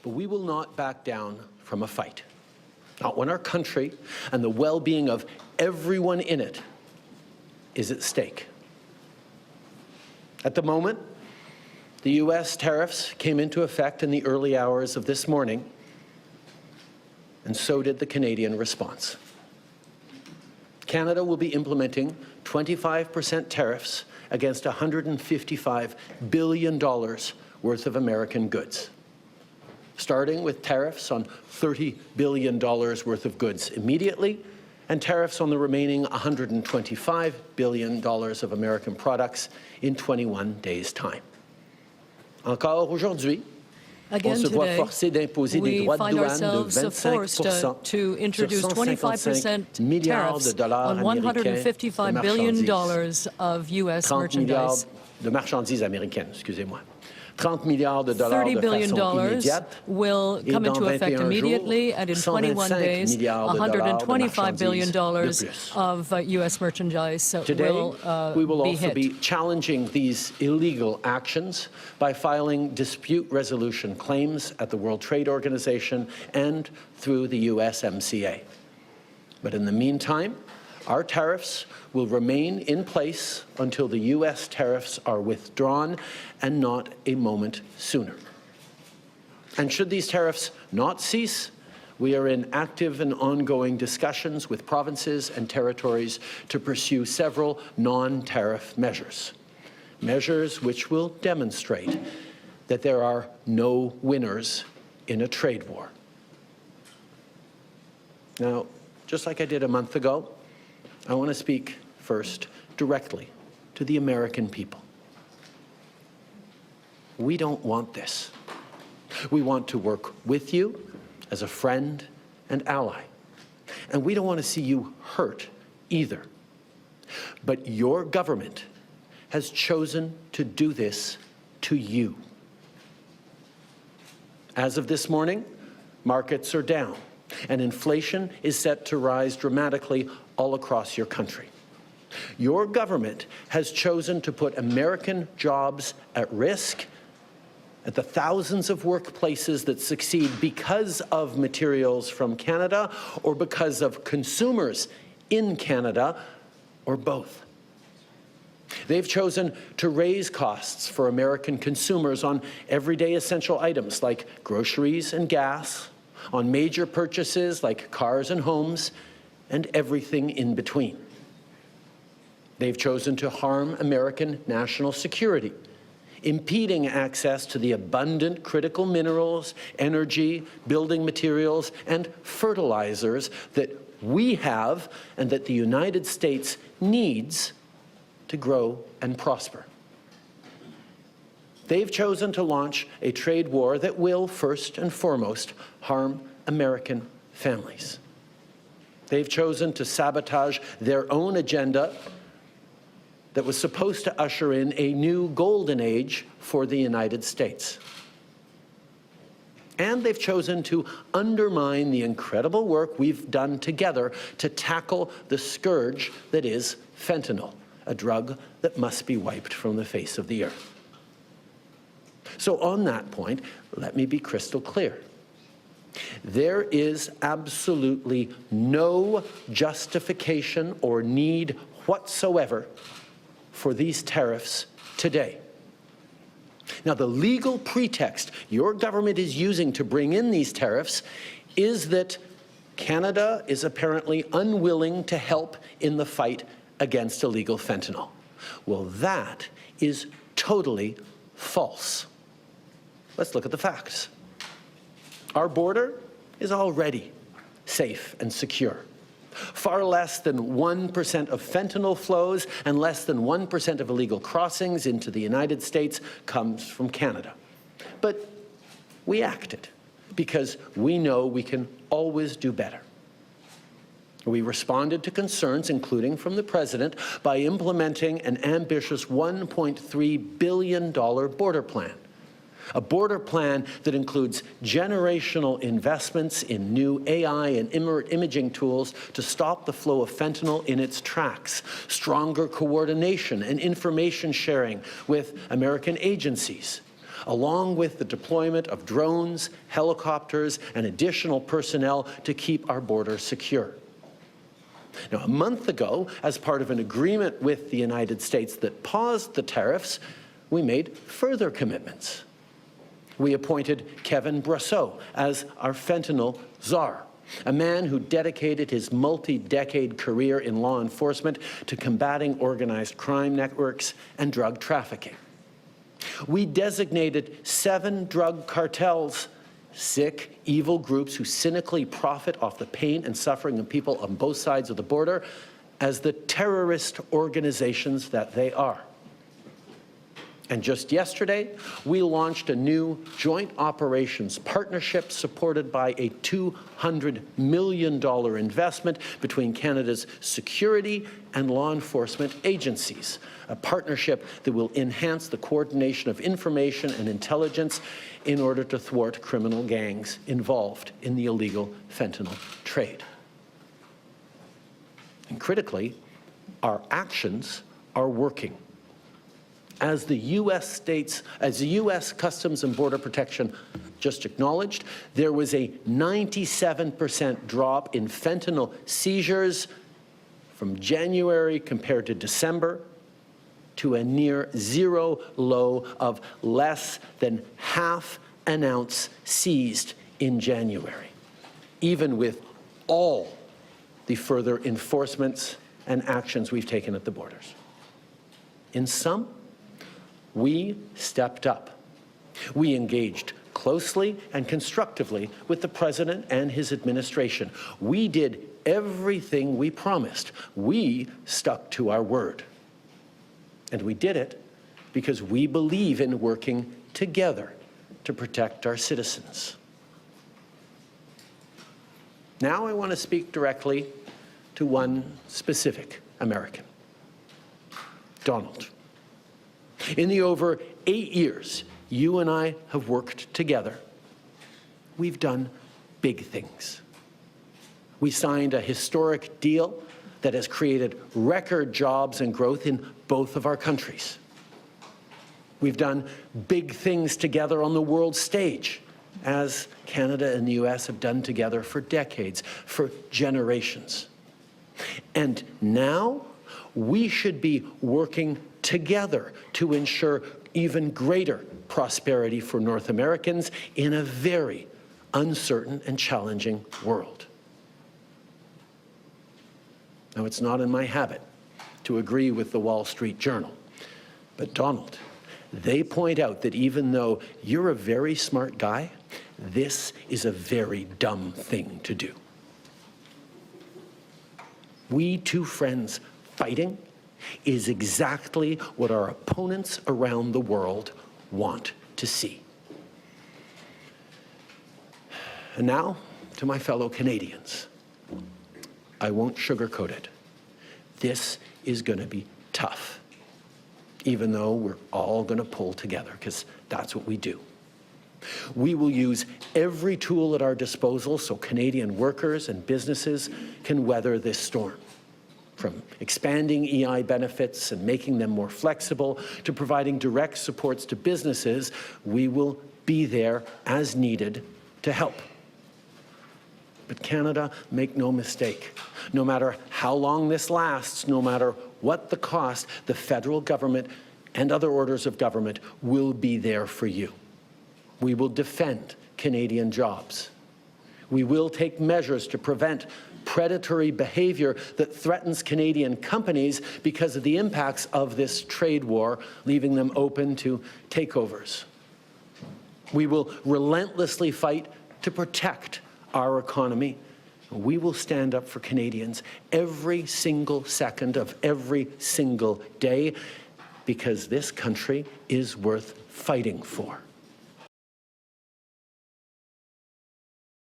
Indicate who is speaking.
Speaker 1: But we will not back down from a fight. Not when our country and the well-being of everyone in it is at stake. At the moment, the U.S. tariffs came into effect in the early hours of this morning, and so did the Canadian response. Canada will be implementing 25% tariffs against $155 billion worth of American goods, starting with tariffs on $30 billion worth of goods immediately, and tariffs on the remaining $125 billion of American products in 21 days' time. Encore aujourd'hui, on se voit forcé d'imposer des droits de douane de 25%
Speaker 2: to introduce
Speaker 1: sur
Speaker 2: 25%
Speaker 1: milliards de dollars
Speaker 2: on $155 billion of U.S. merchandise.
Speaker 1: de marchandises américaines, excusez-moi. 30 milliards de dollars
Speaker 2: $30
Speaker 1: de
Speaker 2: billion
Speaker 1: façon immédiate,
Speaker 2: will come into effect immediately, and in 21 days, $125 billion of U.S. merchandise
Speaker 1: Today, we will
Speaker 2: be
Speaker 1: also
Speaker 2: hit.
Speaker 1: be challenging these illegal actions by filing dispute resolution claims at the World Trade Organization and through the USMCA. But in the meantime, our tariffs will remain in place until the U.S. tariffs are withdrawn, and not a moment sooner. And should these tariffs not cease, we are in active and ongoing discussions with provinces and territories to pursue several non-tariff measures, measures which will demonstrate that there are no winners in a trade war. Now, just like I did a month ago, I want to speak first directly to the American people. We don't want this. We want to work with you as a friend and ally. And we don't want to see you hurt either. But your government has chosen to do this to you. As of this morning, markets are down, and inflation is set to rise dramatically all across your country. Your government has chosen to put American jobs at risk, at the thousands of workplaces that succeed because of materials from Canada or because of consumers in Canada, or both. They've chosen to raise costs for American consumers on everyday essential items like groceries and gas, on major purchases like cars and homes, and everything in between. They've chosen to harm American national security, impeding access to the abundant critical minerals, energy, building materials, and fertilizers that we have and that the United States needs to grow and prosper. They've chosen to launch a trade war that will, first and foremost, harm American families. They've chosen to sabotage their own agenda that was supposed to usher in a new golden age for the United States. And they've chosen to undermine the incredible work we've done together to tackle the scourge that is fentanyl, a drug that must be wiped from the face of the earth. So on that point, let me be crystal clear. There is absolutely no justification or need whatsoever for these tariffs today. Now, the legal pretext your government is using to bring in these tariffs is that Canada is apparently unwilling to help in the fight against illegal fentanyl. Well, that is totally false. Let's look at the facts. Our border is already safe and secure. Far less than 1% of fentanyl flows and less than 1% of illegal crossings into the United States comes from Canada. But we acted because we know we can always do better. We responded to concerns, including from the President, by implementing an ambitious $1.3 billion border plan. A border plan that includes generational investments in new AI and imaging tools to stop the flow of fentanyl in its tracks, stronger coordination and information sharing with American agencies, along with the deployment of drones, helicopters, and additional personnel to keep our border secure. Now, a month ago, as part of an agreement with the United States that paused the tariffs, we made further commitments. We appointed Kevin Brosseau as our fentanyl czar, a man who dedicated his multi-decade career in law enforcement to combating organized crime networks and drug trafficking. We designated 7 drug cartels, sick, evil groups who cynically profit off the pain and suffering of people on both sides of the border, as the terrorist organizations that they are. And just yesterday, we launched a new joint operations partnership supported by a $200 million investment between Canada's security and law enforcement agencies, a partnership that will enhance the coordination of information and intelligence in order to thwart criminal gangs involved in the illegal fentanyl trade. And critically, our actions are working. As the U.S. Customs and Border Protection just acknowledged, there was a 97% drop in fentanyl seizures from January compared to December, to a near zero low of less than half an ounce seized in January, even with all the further enforcements and actions we've taken at the borders. In sum, we stepped up. We engaged closely and constructively with the President and his administration. We did everything we promised. We stuck to our word. And we did it because we believe in working together to protect our citizens. Now I want to speak directly to one specific American, Donald. In the over 8 years you and I have worked together, we've done big things. We signed a historic deal that has created record jobs and growth in both of our countries. We've done big things together on the world stage, as Canada and the US have done together for decades, for generations. And now we should be working together to ensure even greater prosperity for North Americans in a very uncertain and challenging world. Now, it's not in my habit to agree with the Wall Street Journal, but Donald, they point out that even though you're a very smart guy, this is a very dumb thing to do. We two friends fighting is exactly what our opponents around the world want to see. And now, to my fellow Canadians, I won't sugarcoat it. This is going to be tough, even though we're all going to pull together, because that's what we do. We will use every tool at our disposal so Canadian workers and businesses can weather this storm. From expanding EI benefits and making them more flexible to providing direct supports to businesses, we will be there as needed to help. But Canada, make no mistake, no matter how long this lasts, no matter what the cost, the federal government and other orders of government will be there for you. We will defend Canadian jobs. We will take measures to prevent predatory behavior that threatens Canadian companies because of the impacts of this trade war, leaving them open to takeovers. We will relentlessly fight to protect our economy. We will stand up for Canadians every single second of every single day, because this country is worth fighting for.